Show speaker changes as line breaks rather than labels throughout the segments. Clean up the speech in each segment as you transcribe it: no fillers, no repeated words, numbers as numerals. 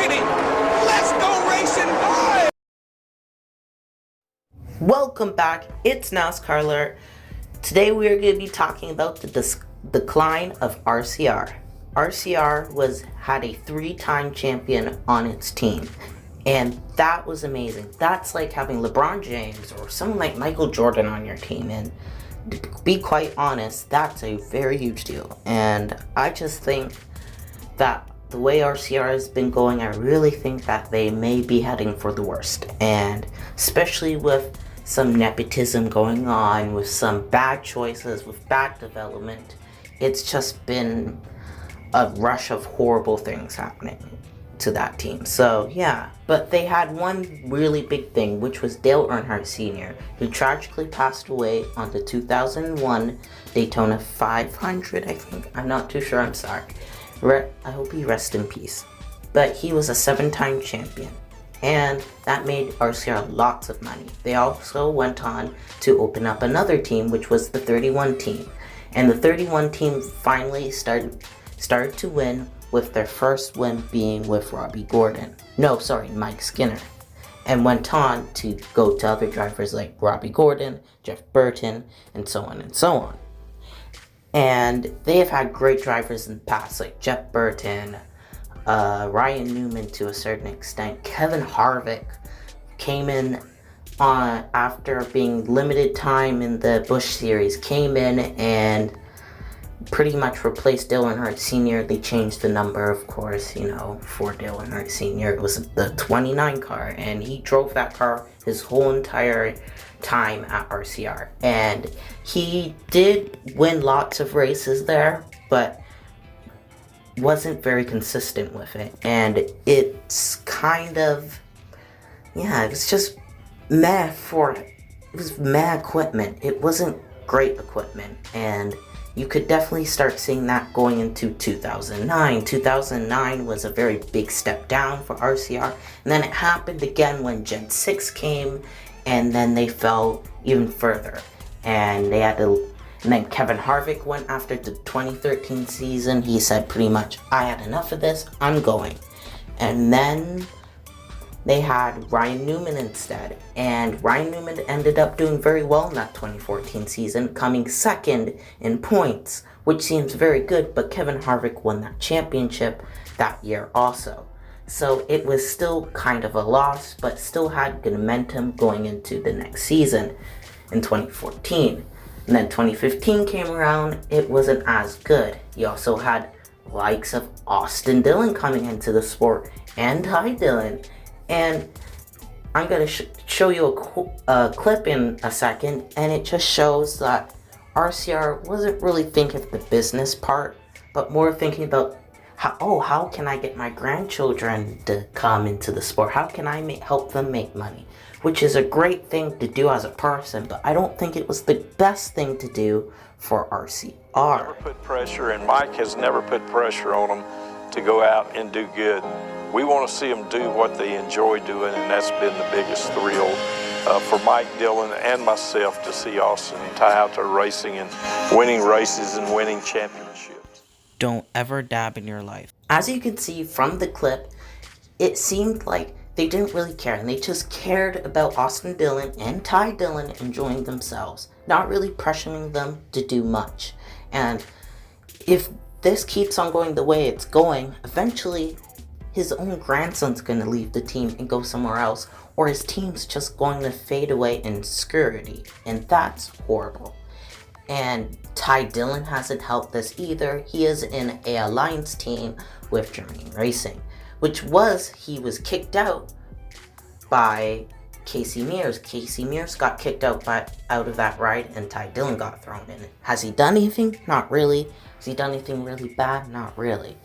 Giggity! Let's go racing, boy!
Welcome back, it's NASCAR Alert. Today we are going to be talking about the decline of RCR. RCR had a 3-time champion on its team, and that was amazing. That's like having LeBron James or someone like Michael Jordan on your team, and to be quite honest, that's a very huge deal. And I just think that the way RCR has been going, I really think that they may be heading for the worst, and especially with some nepotism going on, with some bad choices, with bad development. It's just been a rush of horrible things happening to that team. So yeah, but they had one really big thing, which was Dale Earnhardt Sr., who tragically passed away on the 2001 Daytona 500, I think. I'm not too sure, I'm sorry. I hope he rests in peace. But he was a 7-time champion, and that made RCR lots of money. They also went on to open up another team, which was the 31 team. And the 31 team finally started to win, with their first win being with Mike Skinner. And went on to go to other drivers like Robbie Gordon, Jeff Burton, and so on and so on. And they have had great drivers in the past, like Jeff Burton, Ryan Newman to a certain extent. Kevin Harvick came in after being limited time in the Busch Series, came in and pretty much replaced Dale Earnhardt Sr. They changed the number, of course, for Dale Earnhardt Sr. It was the 29 car, and he drove that car his whole entire time at RCR. And he did win lots of races there, but wasn't very consistent with it. And it's kind of, it was just it was meh equipment. It wasn't great equipment, and you could definitely start seeing that going into 2009. 2009 was a very big step down for RCR, and then it happened again when Gen 6 came, and then they fell even further. And then Kevin Harvick went after the 2013 season. He said pretty much, I had enough of this, I'm going. And then they had Ryan Newman instead, and Ryan Newman ended up doing very well in that 2014 season, coming second in points, which seems very good, but Kevin Harvick won that championship that year also. So it was still kind of a loss, but still had good momentum going into the next season in 2014. And then 2015 came around, it wasn't as good. You also had likes of Austin Dillon coming into the sport, and Ty Dillon. And I'm going to show you a clip in a second, and it just shows that RCR wasn't really thinking of the business part, but more thinking about how can I get my grandchildren to come into the sport? How can I help them make money? Which is a great thing to do as a person, but I don't think it was the best thing to do for RCR.
Never put pressure, and Mike has never put pressure on them to go out and do good. We want to see them do what they enjoy doing, and that's been the biggest thrill for Mike Dillon and myself, to see Austin and Ty out there racing and winning races and winning championships.
Don't ever dab in your life. As you can see from the clip, it seemed like they didn't really care, and they just cared about Austin Dillon and Ty Dillon enjoying themselves, not really pressuring them to do much. And if this keeps on going the way it's going, eventually his own grandson's going to leave the team and go somewhere else, or his team's just going to fade away in obscurity, and that's horrible. And Ty Dillon hasn't helped this either. He is in a alliance team with Germany Racing, he was kicked out by Casey Mears. Casey Mears got kicked out of that ride, and Ty Dillon got thrown in. Has he done anything? Not really. Has he done anything really bad? Not really.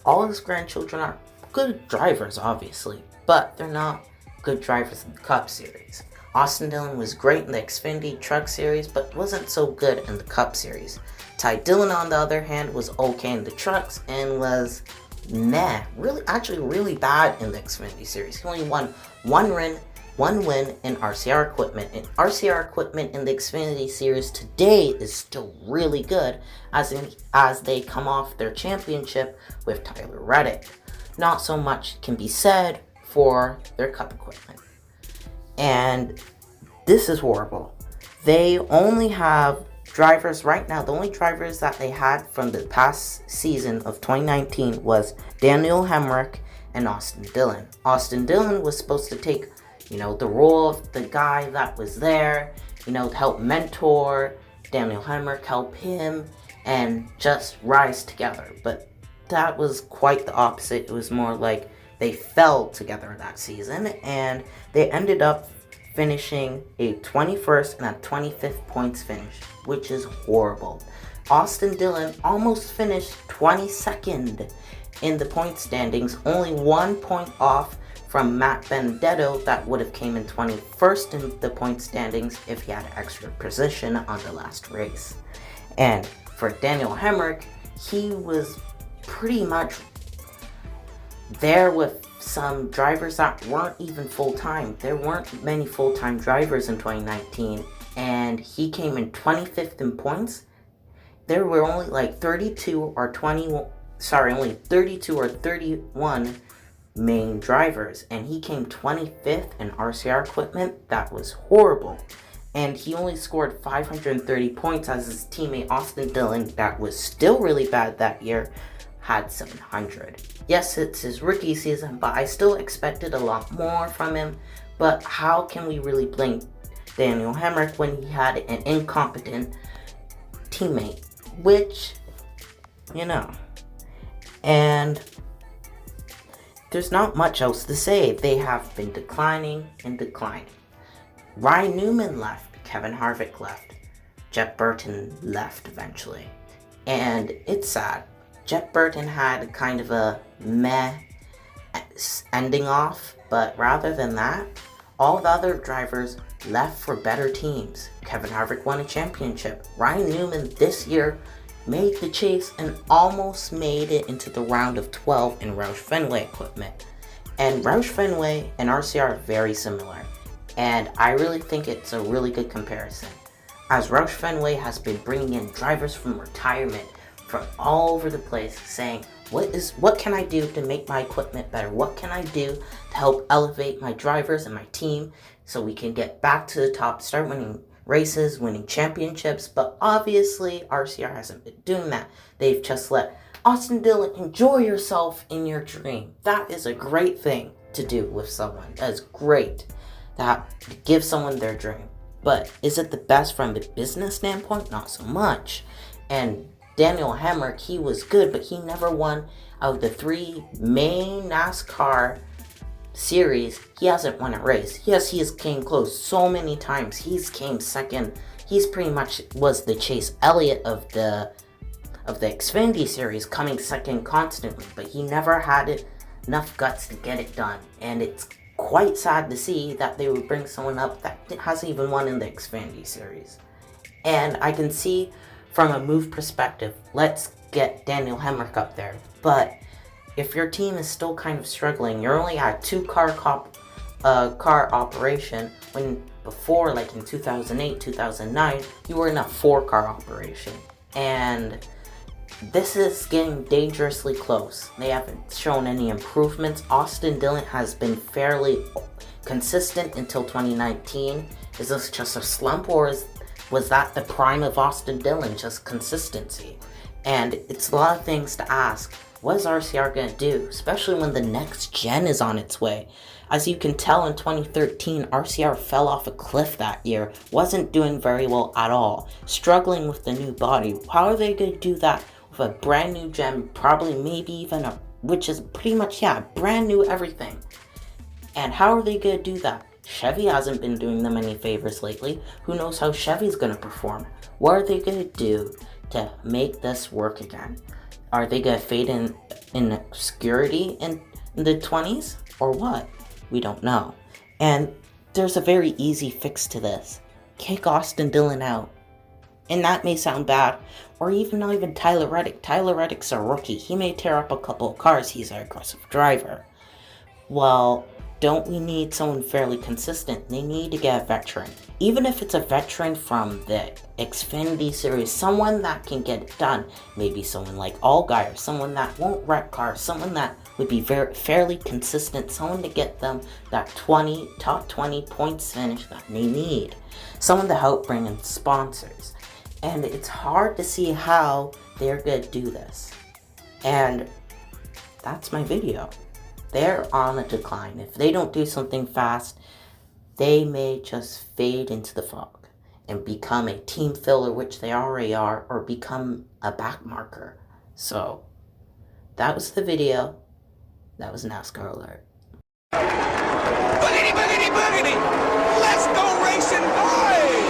All his grandchildren are good drivers, obviously, but they're not good drivers in the Cup Series. Austin Dillon was great in the Xfinity Truck Series, but wasn't so good in the Cup Series. Ty Dillon, on the other hand, was okay in the trucks and was really bad in the Xfinity Series. He only won one win in RCR equipment. And RCR equipment in the Xfinity Series today is still really good, as they come off their championship with Tyler Reddick. not so much can be said for their cup equipment. And this is horrible. They only have drivers right now. The only drivers that they had from the past season of 2019 was Daniel Hemrick and Austin Dillon. Austin Dillon was supposed to take, the role of the guy that was there, to help mentor Daniel Hemrick, help him, and just rise together. But that was quite the opposite. It was more like they fell together that season, and they ended up finishing a 21st and a 25th points finish, which is horrible. Austin Dillon almost finished 22nd in the point standings, only 1 point off from Matt Benedetto that would have came in 21st in the point standings if he had extra position on the last race. And for Daniel Hemrick, he was pretty much there with some drivers that weren't even full-time. There weren't many full-time drivers in 2019, and he came in 25th in points. There were only like 32 or 31 main drivers, and he came 25th in RCR equipment. That was horrible. And he only scored 530 points, as his teammate Austin Dillon, that was still really bad that year, had 700. Yes, it's his rookie season, but I still expected a lot more from him. But how can we really blame Daniel Hemrick when he had an incompetent teammate? Which, and there's not much else to say. They have been declining and declining. Ryan Newman left, Kevin Harvick left, Jeff Burton left eventually. And it's sad. Jeff Burton had kind of a meh ending off, but rather than that, all the other drivers left for better teams. Kevin Harvick won a championship. Ryan Newman this year made the chase and almost made it into the round of 12 in Roush Fenway equipment. And Roush Fenway and RCR are very similar, and I really think it's a really good comparison, as Roush Fenway has been bringing in drivers from retirement from all over the place, saying, what can I do to make my equipment better? What can I do to help elevate my drivers and my team so we can get back to the top, start winning races, winning championships? But obviously, RCR hasn't been doing that. They've just let Austin Dillon enjoy yourself in your dream. That is a great thing to do with someone. That is great to give someone their dream. But is it the best from a business standpoint? Not so much. And Daniel Hemrick, he was good, but he never won out of the 3 main NASCAR series. He hasn't won a race. Yes, he has came close so many times. He's came second. He's pretty much was the Chase Elliott of the Xfinity series, coming second constantly, but he never had enough guts to get it done. And it's quite sad to see that they would bring someone up that hasn't even won in the Xfinity series. And I can see from a move perspective, let's get Daniel Hemrick up there. But if your team is still kind of struggling, you're only at 2-car operation, when before, like in 2008, 2009, you were in a 4-car operation. And this is getting dangerously close. They haven't shown any improvements. Austin Dillon has been fairly consistent until 2019. Is this just a slump, or was that the prime of Austin Dillon, just consistency? And it's a lot of things to ask. What is RCR going to do, especially when the next gen is on its way? As you can tell, in 2013, RCR fell off a cliff that year, wasn't doing very well at all, struggling with the new body. How are they going to do that with a brand new gen, probably maybe even which is pretty much, brand new everything? And how are they going to do that? Chevy hasn't been doing them any favors lately. Who knows how Chevy's going to perform? What are they going to do to make this work again? Are they going to fade in obscurity in the 20s? Or what? We don't know. And there's a very easy fix to this. Kick Austin Dillon out. And that may sound bad. Or even not even Tyler Reddick. Tyler Reddick's a rookie. He may tear up a couple of cars. He's an aggressive driver. Well, don't we need someone fairly consistent? They need to get a veteran. Even if it's a veteran from the Xfinity series, someone that can get it done. Maybe someone like Allgaier, someone that won't wreck cars, someone that would be fairly consistent, someone to get them that top 20 points finish that they need. Someone to help bring in sponsors. And it's hard to see how they're going to do this. And that's my video. They're on a decline. If they don't do something fast, they may just fade into the fog and become a team filler, which they already are, or become a backmarker. So, that was the video. That was NASCAR Alert.
Boogity, boogity, boogity! Let's go racing, boys!